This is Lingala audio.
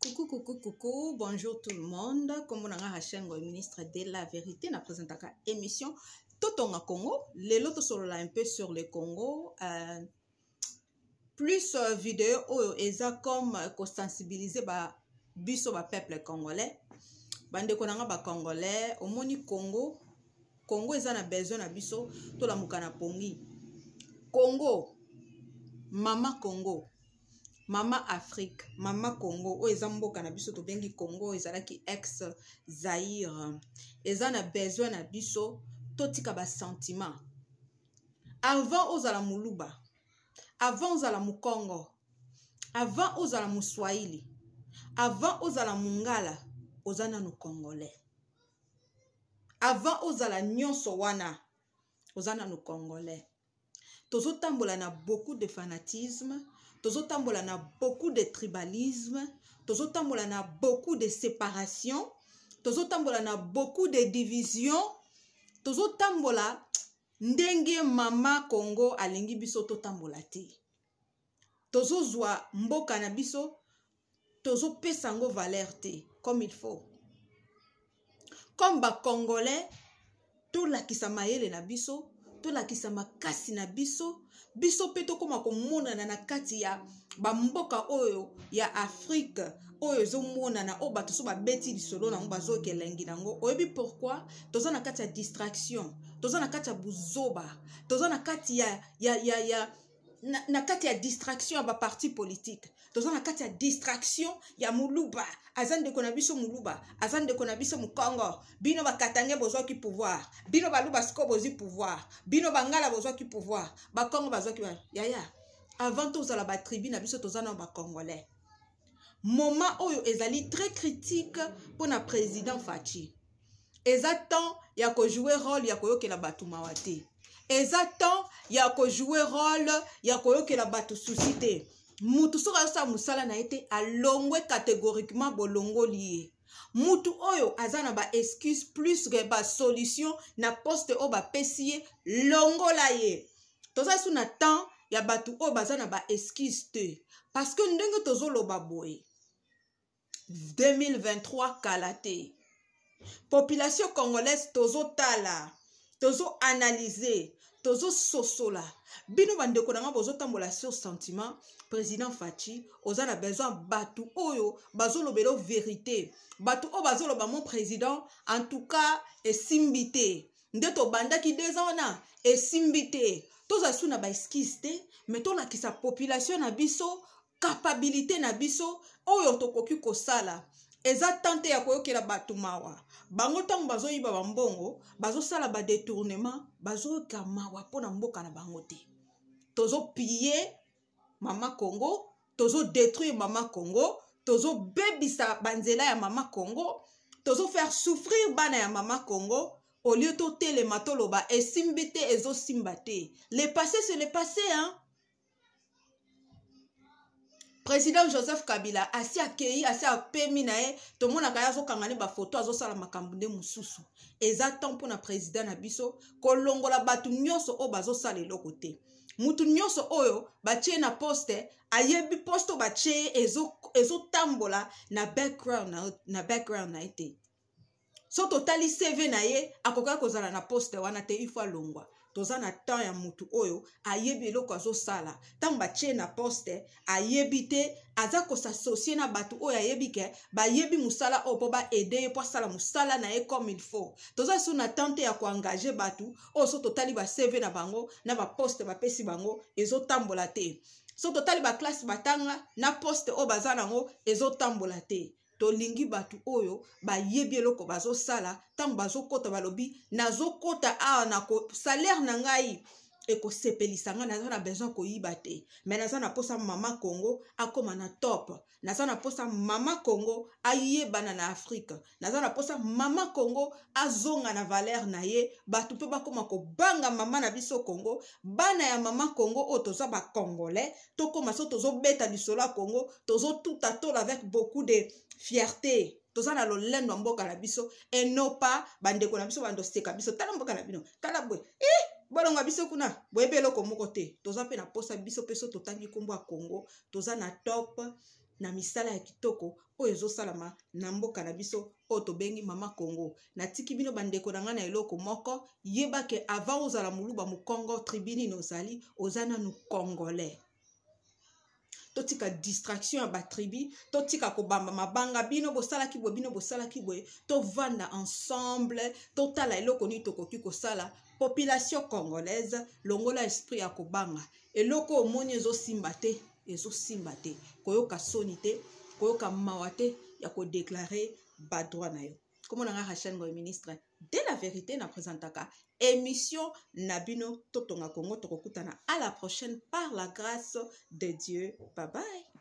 Coucou, coucou, coucou, bonjour tout le monde. Comme on a un ministre de la vérité, on a présenté une émission Totonga Congo. Les lotos sont là un peu sur le Congo. Plus vidéo et ça comme sensibiliser biso ba peuple congolais. Bande konanga ba congolais, au moni Congo. Congo ils ont besoin na biso to la mukana pongi. Congo, Mama Congo. Mama Afrique, Mama Congo, o ezamboka na biso to bengi Congo, ezalaki ex Zaïre. Ezana besoin na biso totika ba sentiment. Avant ozala muluba, avant ozala mukongo, avant ozala muswahili, avant ozala mungala, ozana no congolais. Avant ozala nyonso wana, ozana no congolais. Tozo tambola na beaucoup de fanatisme. Tozo tambola na beaucoup de tribalisme, tozo tambola na beaucoup de séparation, tozo tambola na beaucoup de division, tozo tambola ndenge Mama Congo alingi biso to tambola te. Tozo zwa mboka na biso, tozo pesango valeur te, comme il faut. Comme ba Congolais, to la kisa mayele na biso, to la kisa makasi na biso, biso peto koma komona na kati ya ba mboka oyo ya Afrique oyo zo mona na oba to so ba beti lisolo na mba zo kelengi nango oyebi pourquoi toza na kati ya distraction, toza na kati ya buzoba, toza na kati na kati ya distraction ya ba parti politique, toza na kati ya distraction ya muluba azande kona biso muluba azande kona biso mukongo bino bakatange bozwa ki pouvoir bino baluba siko bozi pouvoir bino bangala bozwa ki pouvoir bakongo bazwa ki yaya avant tozala ba tribu na biso tozana ba congolais moment oyo ezali très critique pour na président Fachi eza temps ya ko jouer rôle ya koyokela batu mawate eza temps ya ko jouer rôle ya koyokela batu suscité mutu soka sa musala na été alongwe catégoriquement bolongo lié mutu oyo azana ba excuse plus que ba solution na poste o ba pesie longola ye toza su na temps ya batu oyo bazana ba excuse te parce que ndenge tozolo baboye 2023 kalate population congolaise tozo tala tozo analyser tozo sosola bino bandeko nanga bozo tambola sur sentiment président Fachi ozana besoin batu oyo bazolobelo vérité batu o bazoloba mon président en tout cas esimbité ndeto bandaki 2 ans na esimbité toza suna ba excuse te mais to na kisa population na biso capacité na biso oyo tokoki kosala eza tante ya koyokela batu mawa bango tango bazoyiba bambongo bazosala ba détournement bazoyoka mawa pona mboka na bango te tozo piller Mama Congo tozo détruire Mama Congo tozo bebisa banzela ya Mama Congo tozo faire souffrir bana ya Mama Congo au lieu to telema toloba esimbite ezo simbate le passé c'est le passé hein. Président Joseph Kabila asi akei asi apemi na ye to mona kaya zo kangane ba photo azo sala makambu nde mususu eza temps pour na président na biso kolongola batu nyonso o bazo sala eloko te mutu nyonso oyo batie na poste ayebi posto batie ezo tambola na background na ete so totali CV na ye akoka kozala na poste wana te il faut longwa toza na temps ya mutu oyo ayebi eloko azosala tango batie na poste ayebi te aza kosassocie na batu oyo ayebi ke bayebi musala oyo po baede ye po asala musala na ye comme il faut toza su na temps te ya koengage batu oyo so totali ba CV na bango na baposte bapesi bango ezotambola te so totali baklasse batanga na poste oyo baza nango ezotambola te tolingi batu oyo bayebi eloko bazosala tango bazokota balobi nazokota awa na salaire na ngai ekosepelisa ngai naza na besoin koyiba te mais naza na posa Mama Congo akoma na top naza na posa Mama Congo ayebana na Afrique naza na posa Mama Congo azonga na valeur na ye batu pe bakoma kobanga mama na biso Congo bana ya Mama Congo o toza ba congolais tokoma so tozo beta lisolo ya Congo tozo tout à tour avec beaucoup de fierté toza na lolendo mboka na biso et non pas bandeko na biso bando seka biso tala mboka na bino tala bwe bolonga biso kuna boyebe eloko moko te toza pe na posa biso peso totangi kombo ya Congo toza na top na misala ya kitoko oyo ezosalama na mboka na biso oyo tobengi mama Congo. Natiki bino bandeko na nga na eloko moko, yeba ke avant ozala moluba mokongo tribuni nozali oza nanu congolais. Totika distraction ya batribi, totika kobamba mabanga bino bosalaki boye bino bosalaki boye, tovanda ensemble, totala eloko ni tokoki kosala population congolaise longola esprit ya kobanga. Eloko omoni ezosimba te, koyoka soni te, koyoka mawa te ya kodeklare badroit na yo. Comme on a Rachel Ngoy ministre de la vérité na présentaka émission Nabino Totonga Congo Tokokutana. À la prochaine par la grâce de Dieu. Bye bye.